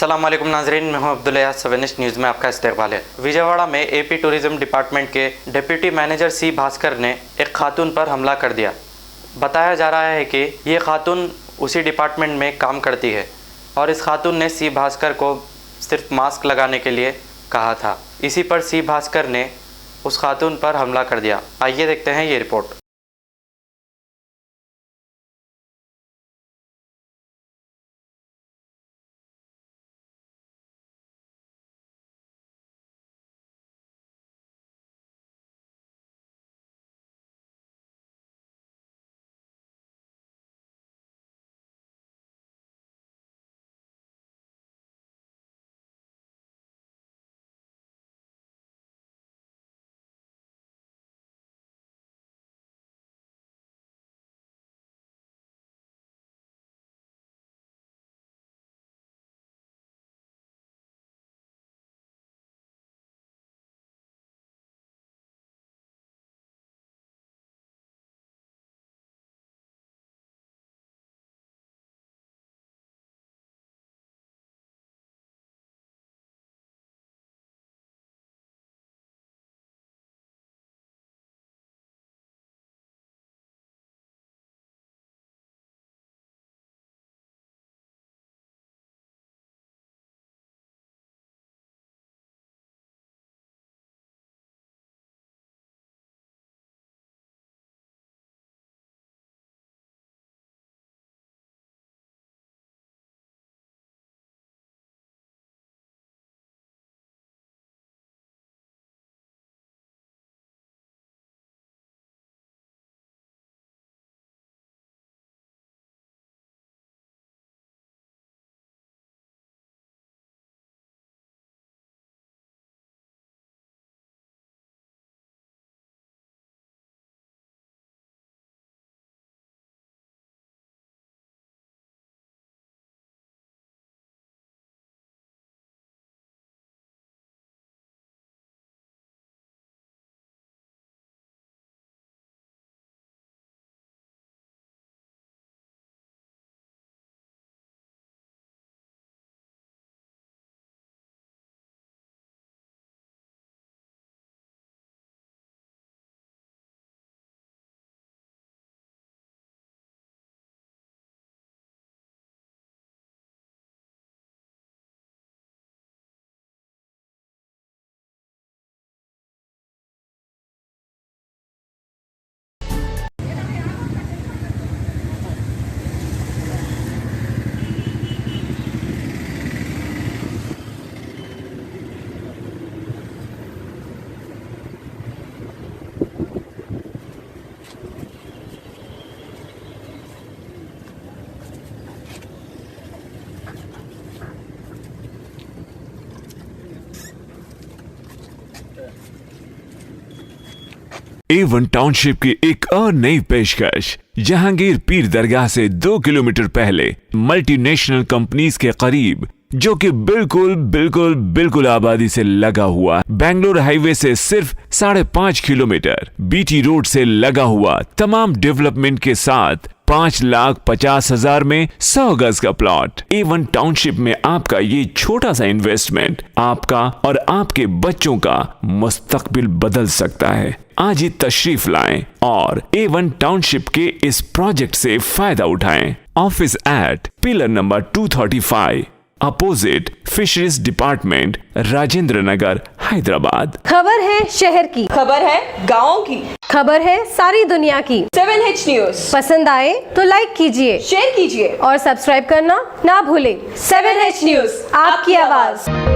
अस्सलाम वालेकुम नाजरीन, मैं हूं अब्दुल अयाज। 7 न्यूज़ में आपका इस्तकबाल है। विजयवाड़ा में एपी टूरिज्म डिपार्टमेंट के डिप्टी मैनेजर सी भास्कर ने एक खातून पर हमला कर दिया। बताया जा रहा है कि ये खातून उसी डिपार्टमेंट में काम करती है और इस खातून ने सी भास्कर को सिर्फ मास्क लगाने के लिए कहा था। इसी पर सी भास्कर ने उस खातून पर हमला कर दिया। आइए देखते हैं ये रिपोर्ट। A1 टाउनशिप की एक और नई पेशकश। जहांगीर पीर दरगाह से 2 किलोमीटर पहले मल्टीनेशनल कंपनीज के करीब, जो कि बिल्कुल आबादी से लगा हुआ, बेंगलोर हाईवे से सिर्फ 5.5 किलोमीटर, बीटी रोड से लगा हुआ, तमाम डेवलपमेंट के साथ 5,50,000 में 100 गज का प्लॉट। A1 टाउनशिप में आपका ये छोटा सा इन्वेस्टमेंट आपका और आपके बच्चों का मुस्तकबिल बदल सकता है। आज ही तशरीफ लाएं और A1 टाउनशिप के इस प्रोजेक्ट से फायदा उठाएं। Office at pillar number 235 opposite fisheries department, Rajendra Nagar, Hyderabad. खबर है शहर की, खबर है गाँव की, खबर है सारी दुनिया की। 7H न्यूज़ पसंद आए तो लाइक कीजिए, शेयर कीजिए और सब्सक्राइब करना ना भूलें। 7H न्यूज़, आपकी आवाज।